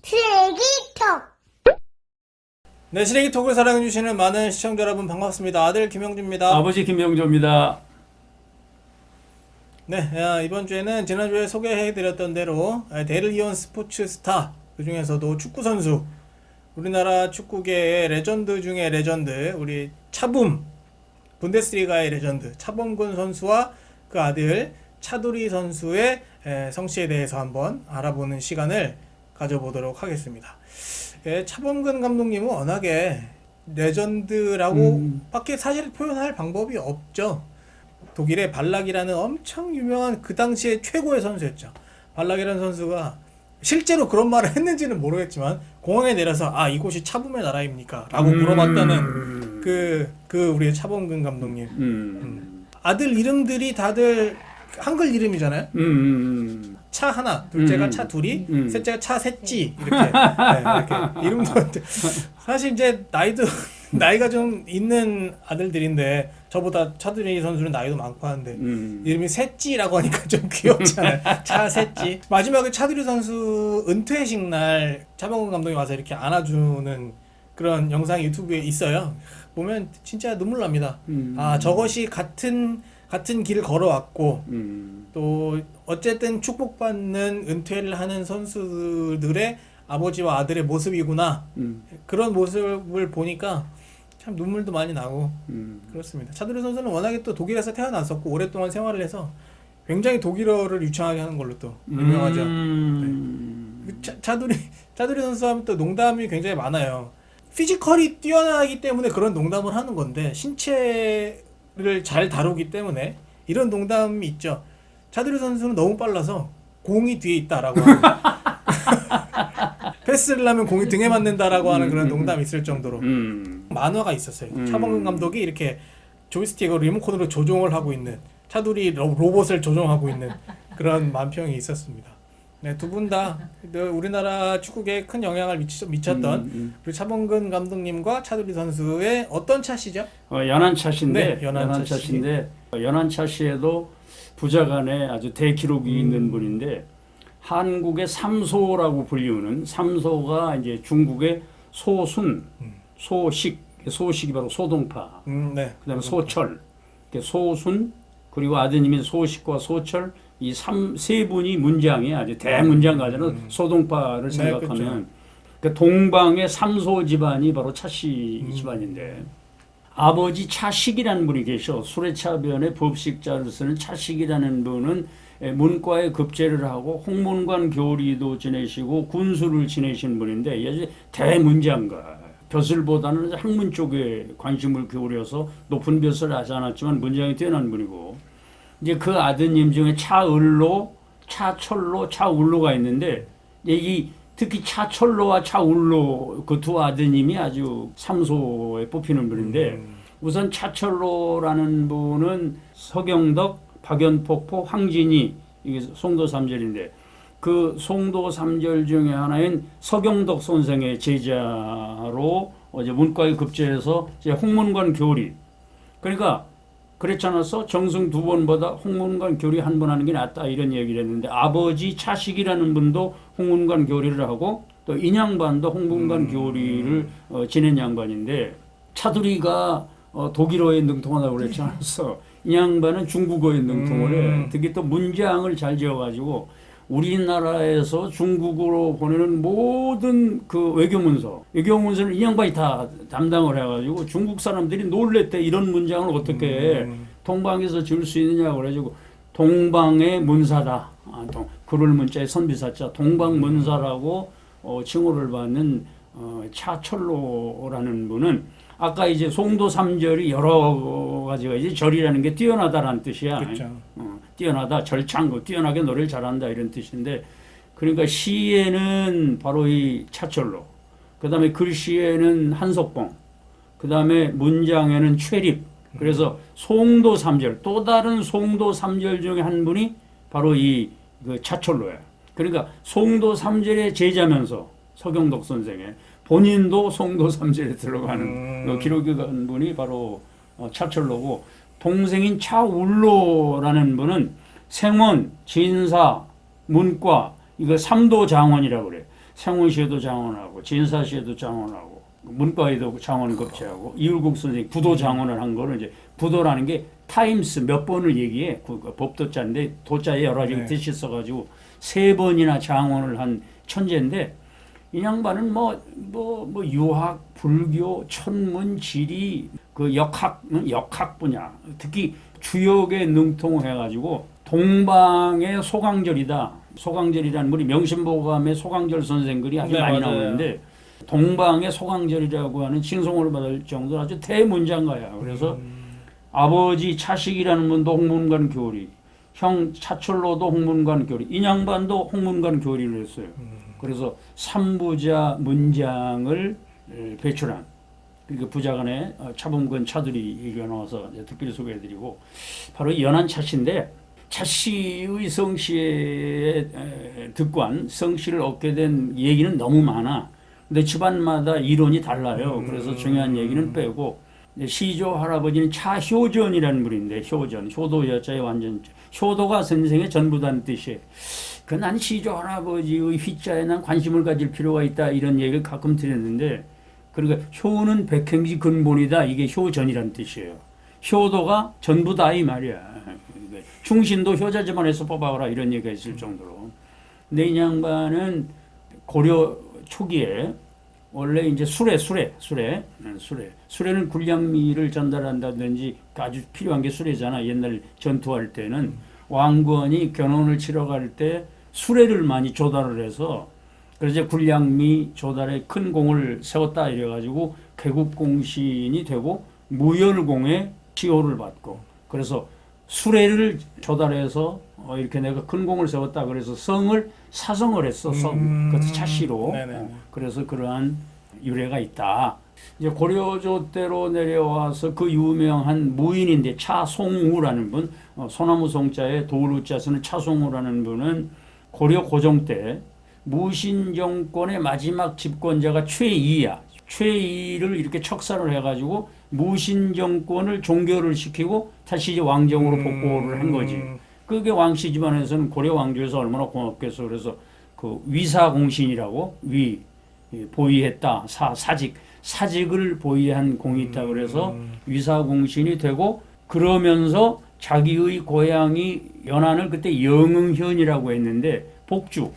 쓰레기통. 네, 쓰레기톡을 사랑해주시는 많은 시청자 여러분 반갑습니다. 아들 김영주입니다. 아버지 김명조입니다. 네, 이번 주에는 지난주에 소개해드렸던 대로 대를 이은 스포츠 스타, 그 중에서도 축구 선수, 우리나라 축구계의 레전드 중에 레전드, 우리 차붐, 분데스리가의 레전드 차범근 선수와 그 아들 차두리 선수의 성씨에 대해서 한번 알아보는 시간을 가져보도록 하겠습니다. 차범근 감독님은 워낙에 레전드라고 밖에 사실 표현할 방법이 없죠. 독일의 발락이라는 엄청 유명한 그 당시에 최고의 선수였죠. 발락이라는 선수가 실제로 그런 말을 했는지는 모르겠지만 공항에 내려서 이곳이 차붐의 나라입니까? 라고 물어봤다는 그 우리 차범근 감독님. 아들 이름들이 다들 한글 이름이잖아요. 차 하나, 둘째가 차 둘이, 셋째가 차 셋지 이렇게 이름도 사실 이제 나이가 좀 있는 아들들인데 저보다 차두리 선수는 나이도 많고 하는데 이름이 셋지라고 하니까 좀 귀엽잖아요. 차 셋지. 마지막에 차두리 선수 은퇴식 날 차범근 감독이 와서 이렇게 안아주는 그런 영상이 유튜브에 있어요. 보면 진짜 눈물 납니다. 저것이 같은 길을 걸어왔고 또 어쨌든 축복받는 은퇴를 하는 선수들의 아버지와 아들의 모습이구나. 그런 모습을 보니까 참 눈물도 많이 나고 그렇습니다. 차두리 선수는 워낙에 또 독일에서 태어났었고 오랫동안 생활을 해서 굉장히 독일어를 유창하게 하는 걸로 또 유명하죠. 네. 차두리 선수 하면 또 농담이 굉장히 많아요. 피지컬이 뛰어나기 때문에 그런 농담을 하는 건데 신체를 잘 다루기 때문에 이런 농담이 있죠. 차두리 선수는 너무 빨라서 공이 뒤에 있다라고 하는 패스를 하면 공이 등에 맞는다라고 하는 그런 농담이 있을 정도로 만화가 있었어요. 차범근 감독이 이렇게 조이스틱으로 리모컨으로 조종을 하고 있는 차두리 로봇을 조종하고 있는 그런 만평이 있었습니다. 네, 두 분 다 우리나라 축구계에 큰 영향을 미쳤던 우리 차범근 감독님과 차두리 선수의 어떤 차시죠? 연한차시인데 네, 연한차시인데 연한차시에도 부자간에 아주 대기록이 있는 분인데 한국의 삼소라고 불리우는 삼소가 이제 중국의 소순, 소식이 바로 소동파, 네. 그다음에 소철, 소순 그리고 아드님인 소식과 소철 이 세 분이 문장이 아주 대문장 가지는 소동파를 생각하면 그 동방의 삼소 집안이 바로 차씨 집안인데 아버지 차식이라는 분이 계셔. 수레차변의 법식자를 쓰는 차식이라는 분은 문과에 급제를 하고 홍문관 교리도 지내시고 군수를 지내신 분인데 아주 대문장가. 벼슬보다는 학문 쪽에 관심을 기울여서 높은 벼슬을 하지 않았지만 문장이 뛰어난 분이고 이제 그 아드님 중에 차을로, 차철로, 차울로가 있는데 특히 차철로와 차울로 그 두 아드님이 아주 삼소에 뽑히는 분인데 우선 차철로라는 분은 서경덕, 박연폭포, 황진이 이게 송도 삼절인데 그 송도 삼절 중에 하나인 서경덕 선생의 제자로 이제 문과에 급제해서 이제 홍문관 교리 그러니까 그렇지 않아서 정승 두 번보다 홍문관 교리 한 번 하는 게 낫다 이런 얘기를 했는데 아버지 차식이라는 분도 홍문관 교리를 하고 또 인양반도 홍문관 교리를 지낸 양반인데 차두리가 독일어에 능통하다고 그랬지 않았어. 인양반은 중국어에 능통을 해. 특히 또 문장을 잘 지어가지고 우리나라에서 중국으로 보내는 모든 그 외교문서를 이 양반이 다 담당을 해가지고 중국 사람들이 놀랬대. 이런 문장을 어떻게 동방에서 지을 수 있느냐고 그래가지고 동방의 문사다. 그럴 문자에 선비사자 동방문사라고 칭호를 받는 차철로라는 분은 아까 이제 송도 삼절이 여러 가지가 이제 절이라는 게 뛰어나다라는 뜻이야. 그렇죠. 뛰어나다, 절창고, 뛰어나게 노래를 잘한다 이런 뜻인데 그러니까 시에는 바로 이 차철로, 그 다음에 글씨에는 한석봉, 그 다음에 문장에는 최립. 그래서 송도 삼절, 또 다른 송도 삼절 중에 한 분이 바로 그 차철로야. 그러니까 송도 삼절의 제자면서 서경덕 선생의 본인도 송도 삼절에 들어가는 기록이 간 분이 바로 차철로고 동생인 차울로라는 분은 생원, 진사, 문과 이거 삼도 장원이라고 그래. 생원시에도 장원하고 진사시에도 장원하고 문과에도 장원급제하고 이율국 선생님 부도 장원을 한 거를 이제 부도라는 게 타임스 몇 번을 얘기해. 그 법도자인데 도자에 여러 가지 뜻이 있어가지고 3번이나 장원을 한 천재인데 이 양반은 뭐 유학, 불교, 천문, 지리, 그 역학 분야, 특히 주역에 능통해가지고 동방의 소강절이다. 소강절이라는 분이 명심보감의 소강절 선생 글이 아주 많이 맞아요. 나오는데 동방의 소강절이라고 하는 칭송을 받을 정도로 아주 대문장가야. 그래서 아버지 차식이라는 분도 홍문관 교리, 형 차철로도 홍문관 교리, 인양반도 홍문관 교리를 했어요. 그래서 3부자 문장을 배출한 그러니까 부자간에 차범근 차들이 얘기가 나와서 특별히 소개해드리고 바로 연한 차씨인데 차씨의 성씨의 득관 성씨를 얻게 된 얘기는 너무 많아. 근데 집안마다 이론이 달라요. 그래서 중요한 얘기는 빼고 시조 할아버지는 차효전이라는 분인데 효전 효도 여자의 완전 효도가 선생의 전부다는 뜻이에요. 난 시조 할아버지의 휘자에 난 관심을 가질 필요가 있다 이런 얘기를 가끔 드렸는데 그러니까 효는 백행지 근본이다 이게 효전이라는 뜻이에요. 효도가 전부다 이 말이야. 충신도 효자 집안에서 뽑아오라 이런 얘기가 있을 정도로. 근데 이 양반은 고려 초기에 원래 이제 수레는 군량미를 전달한다든지 아주 필요한 게 수레잖아. 옛날 전투할 때는 왕건이 견훤을 치러 갈 때 수레를 많이 조달을 해서 그래서 군량미 조달에 큰 공을 세웠다 이래가지고 개국공신이 되고 무열공에 시호를 받고 그래서 수레를 조달해서 이렇게 내가 큰 공을 세웠다 그래서 성을 사성을 했어. 그것도 차씨로. 그래서 그러한 유래가 있다. 이제 고려조 때로 내려와서 그 유명한 무인인데 차송우라는 분, 소나무 송자에 도루자 쓰는 차송우라는 분은 고려 고종 때 무신 정권의 마지막 집권자가 최이야. 최이를 이렇게 척사를 해가지고 무신 정권을 종결을 시키고 다시 이제 왕정으로 복고를 한 거지. 그게 왕씨 집안에서는 고려 왕조에서 얼마나 고맙겠어. 그래서 그 위사공신이라고 보위했다. 사직을 보위한 공이 있다. 그래서 위사공신이 되고 그러면서 자기의 고향이 연안을 그때 영흥현이라고 했는데 복주.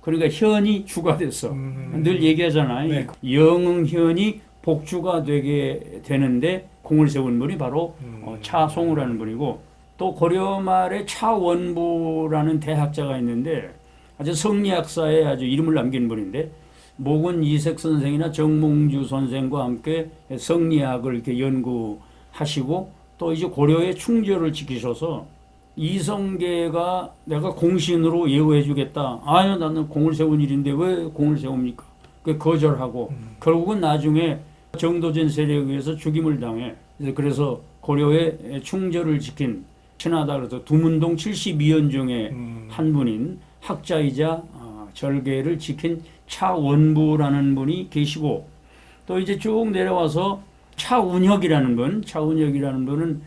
그러니까 현이 주가 됐어. 늘 얘기하잖아요. 네. 영흥현이 복주가 되게 되는데 공을 세운 분이 바로 차송우라는 분이고 또 고려 말에 차원보라는 대학자가 있는데 아주 성리학사에 아주 이름을 남긴 분인데 목은 이색 선생이나 정몽주 선생과 함께 성리학을 이렇게 연구하시고 또 이제 고려의 충절을 지키셔서 이성계가 내가 공신으로 예우해 주겠다. 아유 나는 공을 세운 일인데 왜 공을 세웁니까? 그 거절하고 결국은 나중에 정도전 세력에 의해서 죽임을 당해. 그래서 고려의 충절을 지킨 친하다 그래서 두문동 72연 중에 한 분인 학자이자 절개를 지킨 차원부라는 분이 계시고 또 이제 쭉 내려와서 차운혁이라는 분은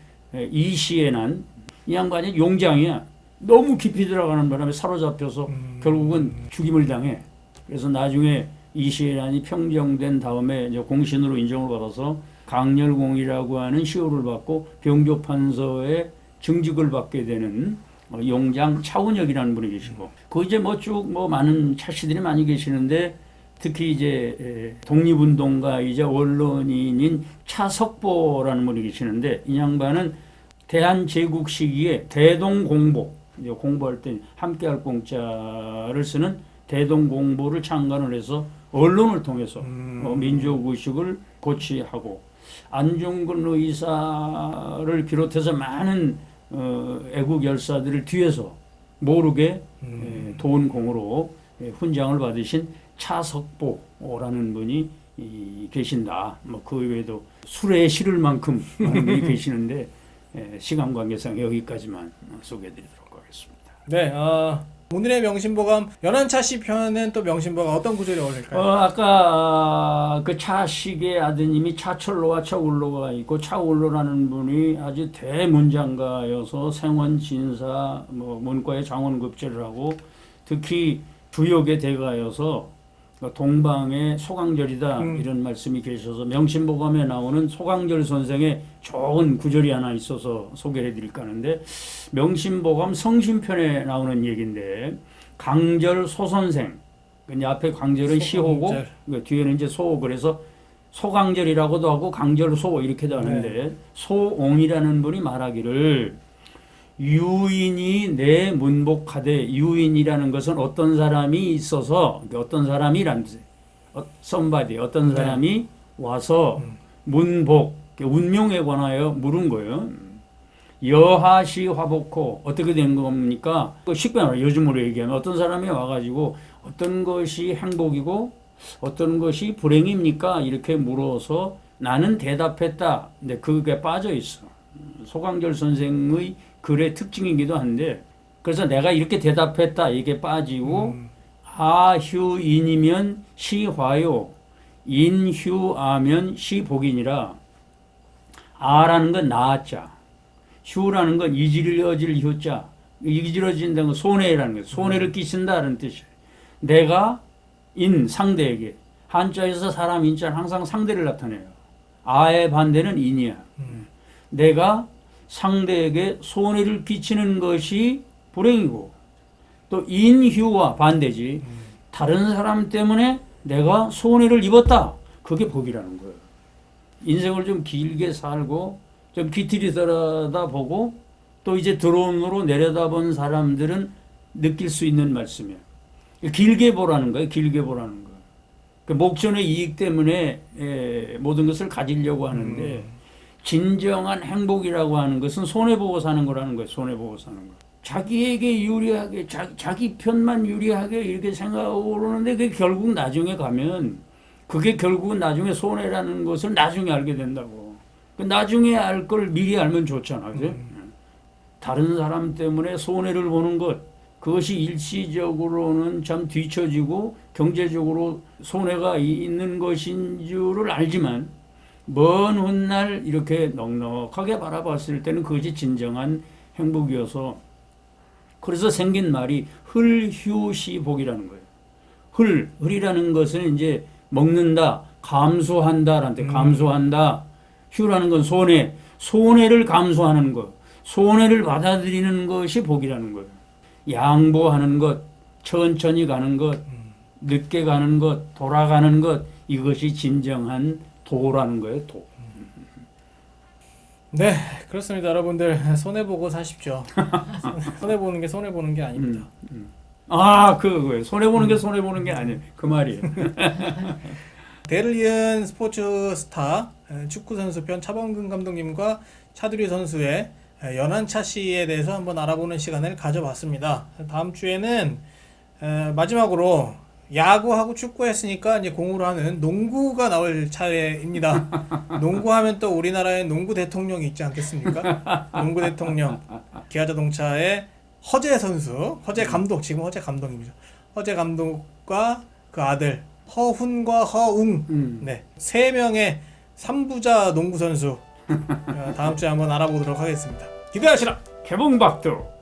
이시에 난 이 양반이 용장이야. 너무 깊이 들어가는 바람에 사로잡혀서 결국은 죽임을 당해. 그래서 나중에 이시에란이 평정된 다음에 이제 공신으로 인정을 받아서 강렬공이라고 하는 시호를 받고 병조판서에 증직을 받게 되는 용장 차운혁이라는 분이 계시고 그 이제 쭉 많은 차씨들이 많이 계시는데 특히 이제 독립운동가이자 언론인인 차석보라는 분이 계시는데 이 양반은 대한제국 시기에 대동공보 공부할 때 함께할 공자를 쓰는 대동공보를 창간을 해서 언론을 통해서 민족의식을 고취하고 안중근 의사를 비롯해서 많은 애국 열사들을 뒤에서 모르게 도운 공으로 훈장을 받으신 차석보라는 분이 계신다. 그 외에도 수레에 실을 만큼 많은 분이 계시는데 시간 관계상 여기까지만 소개해드리도록 하겠습니다. 네, 오늘의 명심보감 연한차씨 편은 또 명심보감 어떤 구절이 어울릴까요? 아까 그 차식의 아드님이 차철로와 차울로가 있고 차울로라는 분이 아주 대문장가여서 생원 진사 문과의 장원급제를 하고 특히 주역의 대가여서 동방의 소강절이다 이런 말씀이 계셔서 명심보감에 나오는 소강절 선생의 좋은 구절이 하나 있어서 소개해 드릴까 하는데 명심보감 성심편에 나오는 얘기인데 강절 소선생 근데 앞에 강절은 시호고 뒤에는 이제 소 그래서 소강절이라고도 하고 강절소 이렇게도 하는데 소옹이라는 분이 말하기를 유인이 내 문복하되 유인이라는 것은 어떤 사람이 있어서 어떤 사람이란 뜻이에요. somebody 어떤 사람이 와서 문복 운명에 관하여 물은 거예요. 여하시 화복호 어떻게 된 겁니까? 쉽게 말해 요즘으로 얘기하면 어떤 사람이 와가지고 어떤 것이 행복이고 어떤 것이 불행입니까? 이렇게 물어서 나는 대답했다. 근데 그게 빠져 있어. 소강절 선생의 글의 특징이기도 한데 그래서 내가 이렇게 대답했다. 이게 빠지고 아휴인이면 시화요. 인휴아면 시복이니라. 아라는 건 나자. 휴라는 건 이지러질 휴자. 이지러진다는 건 손해라는 거예요. 손해를 끼친다는 뜻이에요. 내가 상대에게 한자에서 사람 인자는 항상 상대를 나타내요. 아의 반대는 인이야. 내가 상대에게 손해를 끼치는 것이 불행이고 또 인휴와 반대지. 다른 사람 때문에 내가 손해를 입었다. 그게 복이라는 거예요. 인생을 좀 길게 살고 좀 기틀이 들여다보고 또 이제 드론으로 내려다본 사람들은 느낄 수 있는 말씀이에요. 길게 보라는 거예요. 길게 보라는 거예요. 그 목전의 이익 때문에 모든 것을 가지려고 하는데 진정한 행복이라고 하는 것은 손해보고 사는 거라는 거예요. 손해보고 사는 거. 자기에게 유리하게 자기 편만 유리하게 이렇게 생각하고 그러는데 그게 결국 나중에 가면 그게 결국은 나중에 손해라는 것을 나중에 알게 된다고. 그 나중에 알 걸 미리 알면 좋잖아. 그죠? 다른 사람 때문에 손해를 보는 것 그것이 일시적으로는 참 뒤처지고 경제적으로 손해가 있는 것인 줄을 알지만 먼 훗날 이렇게 넉넉하게 바라봤을 때는 그것이 진정한 행복이어서 그래서 생긴 말이 흘휴시복이라는 거예요. 흘이라는 것은 이제 먹는다, 감수한다라는 뜻, 감수한다. 휴라는 건 손해를 감수하는 것, 손해를 받아들이는 것이 복이라는 거예요. 양보하는 것, 천천히 가는 것, 늦게 가는 것, 돌아가는 것, 이것이 진정한 도라는 거예요, 도. 네, 그렇습니다. 여러분들 손해보고 사십시오. 손해보는 게 손해보는 게 아닙니다. 그거예요. 손해보는 게 손해보는 게 아니에요. 그 말이에요. 대를 이은 스포츠 스타 축구 선수 편 차범근 감독님과 차두리 선수의 연한차 씨에 대해서 한번 알아보는 시간을 가져봤습니다. 다음 주에는 마지막으로 야구하고 축구했으니까 이제 공으로 하는 농구가 나올 차례입니다. 농구하면 또 우리나라에 농구 대통령이 있지 않겠습니까? 농구 대통령 기아자동차의 허재 선수, 허재 감독, 지금 허재 감독입니다. 허재 감독과 그 아들 허훈과 허웅, 네, 3명의 3부자 농구 선수 다음 주에 한번 알아보도록 하겠습니다. 기대하시라. 개봉박도.